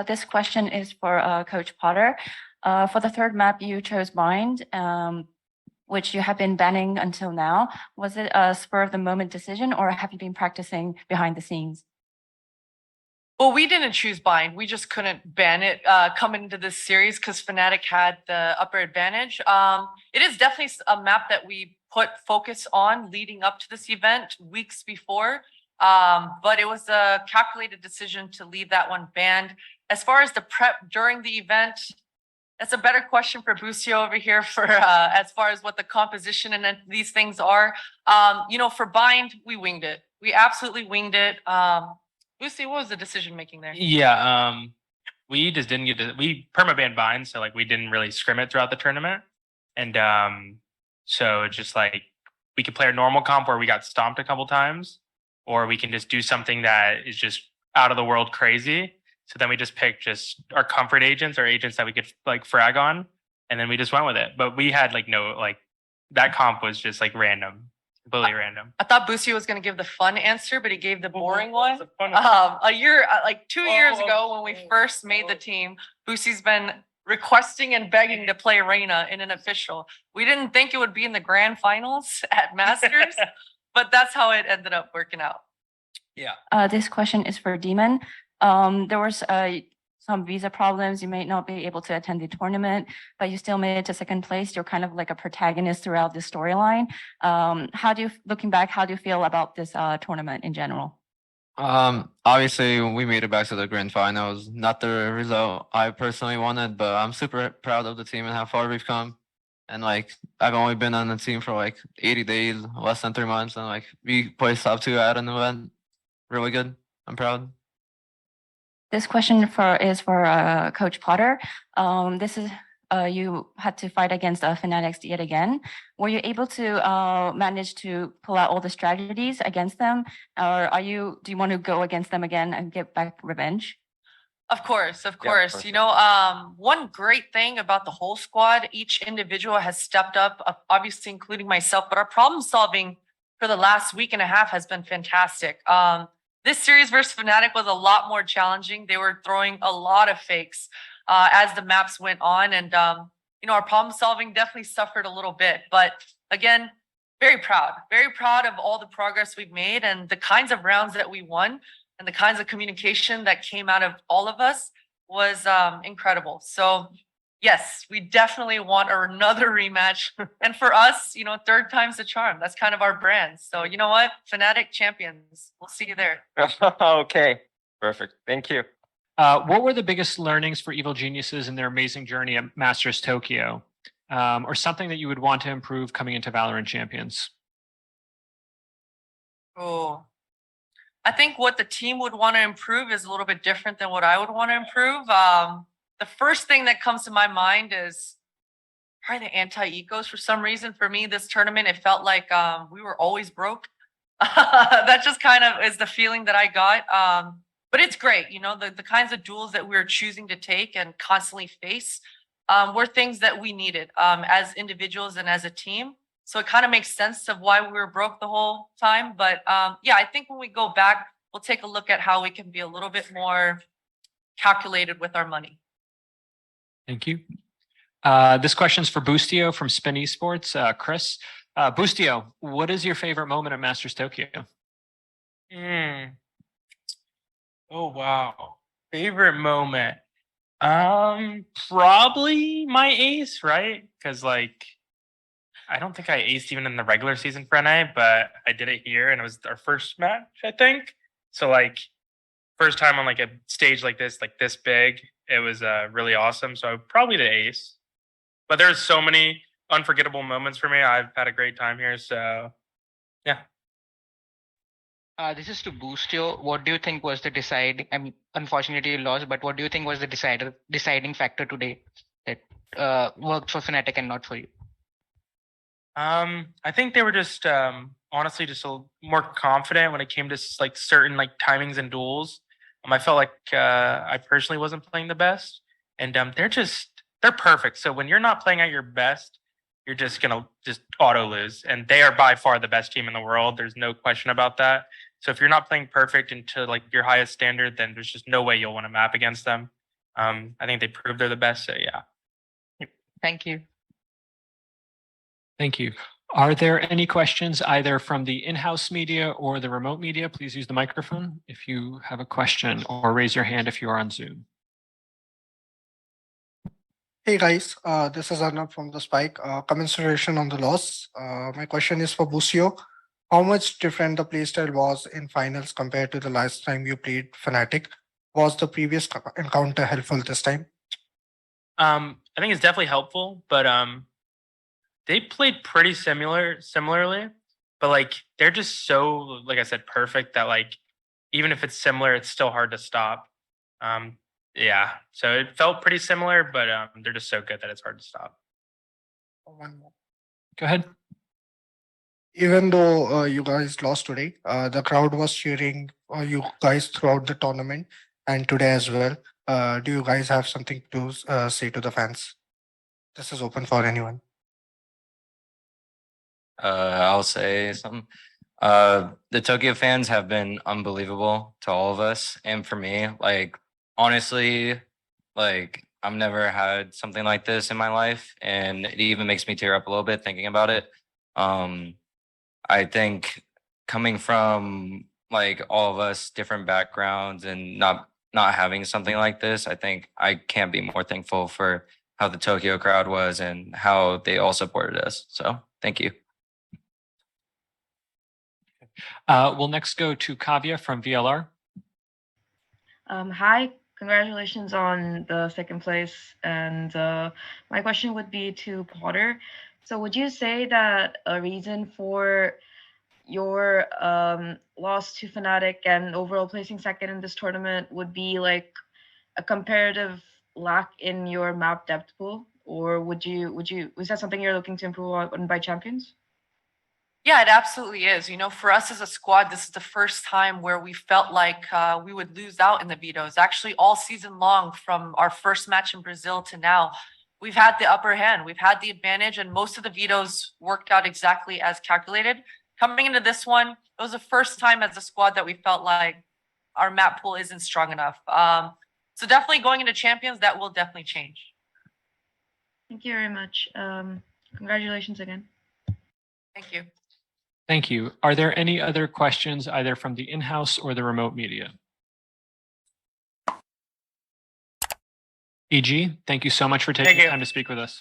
This question is for Coach Potter. For the third map, you chose Bind, which you have been banning until now. Was it a spur of the moment decision, or have you been practicing behind the scenes? Well, we didn't choose Bind. We just couldn't ban it coming into this series because FNATIC had the upper advantage. It is definitely a map that we put focus on leading up to this event weeks before. But it was a calculated decision to leave that one banned. As far as the prep during the event, that's a better question for Busio over here for as far as what the composition and these things are. For Bind, we winged it. We absolutely winged it. Busio, what was the decision making there? Yeah, we just didn't get to, we permabanned Bind, so like we didn't really scrim it throughout the tournament. And so it's just like we could play a normal comp where we got stomped a couple times, or we can just do something that is just out of the world crazy. So then we just picked just our comfort agents or agents that we could like frag on, and then we just went with it. But we had that comp was just like random, completely random. I thought Busio was going to give the fun answer, but he gave the boring one. A year, like 2 years ago when we first made the team, Busio's been requesting and begging to play Reina in an official. We didn't think it would be in the grand finals at Masters, but that's how it ended up working out. Yeah. This question is for Demon. There was some visa problems. You may not be able to attend the tournament, but you still made it to second place. You're kind of like a protagonist throughout the storyline. Looking back, how do you feel about this tournament in general? Obviously, we made it back to the grand finals. Not the result I personally wanted, but I'm super proud of the team and how far we've come. And like, I've only been on the team for like 80 days, less than 3 months, and like we placed top 2 at an event. Really good. I'm proud. This question is for Coach Potter. This is you had to fight against FNATIC yet again. Were you able to manage to pull out all the strategies against them, or do you want to go against them again and get back revenge? Of course. One great thing about the whole squad, each individual has stepped up, obviously including myself, but our problem solving for the last week and a half has been fantastic. This series versus FNATIC was a lot more challenging. They were throwing a lot of fakes as the maps went on. And, our problem solving definitely suffered a little bit. But again, very proud of all the progress we've made and the kinds of rounds that we won and the kinds of communication that came out of all of us was incredible. So yes, we definitely want another rematch. And for us, third time's the charm. That's kind of our brand. So you know what? FNATIC champions. We'll see you there. Okay, perfect. Thank you. What were the biggest learnings for Evil Geniuses in their amazing journey at Masters Tokyo? Or something that you would want to improve coming into Valorant Champions? Oh, I think what the team would want to improve is a little bit different than what I would want to improve. The first thing that comes to my mind is probably the anti-ecos. For some reason, for me, this tournament, it felt like we were always broke. That just kind of is the feeling that I got. But it's great, the kinds of duels that we're choosing to take and constantly face were things that we needed as individuals and as a team. So it kind of makes sense of why we were broke the whole time. But yeah, I think when we go back, we'll take a look at how we can be a little bit more calculated with our money. Thank you. This question's for Bustio from Spin Esports. Chris, Bustio, what is your favorite moment at Masters Tokyo? Oh wow, favorite moment. Probably my ace, right? Because like, I don't think I aced even in the regular season for NA, but I did it here, and it was our first match, I think. So like, first time on like a stage like this big, it was really awesome. So probably the ace. But there's so many unforgettable moments for me. I've had a great time here, so yeah. This is to Bustio. What do you think was the deciding? I mean, unfortunately you lost, but what do you think was the deciding factor today that worked for FNATIC and not for you? I think they were just honestly just more confident when it came to like certain like timings and duels. I felt like I personally wasn't playing the best, and they're perfect. So when you're not playing at your best, you're just gonna auto lose, and they are by far the best team in the world. There's no question about that. So if you're not playing perfect into like your highest standard, then there's just no way you'll want to map against them. I think they proved they're the best. So yeah. Thank you. Thank you. Are there any questions either from the in-house media or the remote media? Please use the microphone if you have a question, or raise your hand if you are on Zoom. Hey guys, this is Arnab from the Spike. Commiseration on the loss. My question is for Busio. How much different the playstyle was in finals compared to the last time you played Fnatic? Was the previous encounter helpful this time? I think it's definitely helpful, but they played pretty similarly, but like they're just so, like I said, perfect that like even if it's similar, it's still hard to stop. Yeah, so it felt pretty similar, but they're just so good that it's hard to stop. One more. Go ahead. Even though you guys lost today, the crowd was cheering you guys throughout the tournament and today as well. Do you guys have something to say to the fans? This is open for anyone. I'll say something. The Tokyo fans have been unbelievable to all of us, and for me, like honestly, like I've never had something like this in my life, and it even makes me tear up a little bit thinking about it. I think coming from like all of us different backgrounds and not having something like this, I think I can't be more thankful for how the Tokyo crowd was and how they all supported us. So thank you. We'll next go to Kavya from VLR. Hi, congratulations on the second place. And my question would be to Potter. So would you say that a reason for your loss to Fnatic and overall placing second in this tournament would be like a comparative lack in your map depth pool? Or was that something you're looking to improve on by champions? Yeah, it absolutely is. You know, for us as a squad, this is the first time where we felt like we would lose out in the vetoes. Actually, all season long, from our first match in Brazil to now, we've had the upper hand. We've had the advantage, and most of the vetoes worked out exactly as calculated. Coming into this one, it was the first time as a squad that we felt like our map pool isn't strong enough. So definitely going into champions, that will definitely change. Thank you very much. Congratulations again. Thank you. Thank you. Are there any other questions either from the in-house or the remote media? EG, thank you so much for taking the time to speak with us.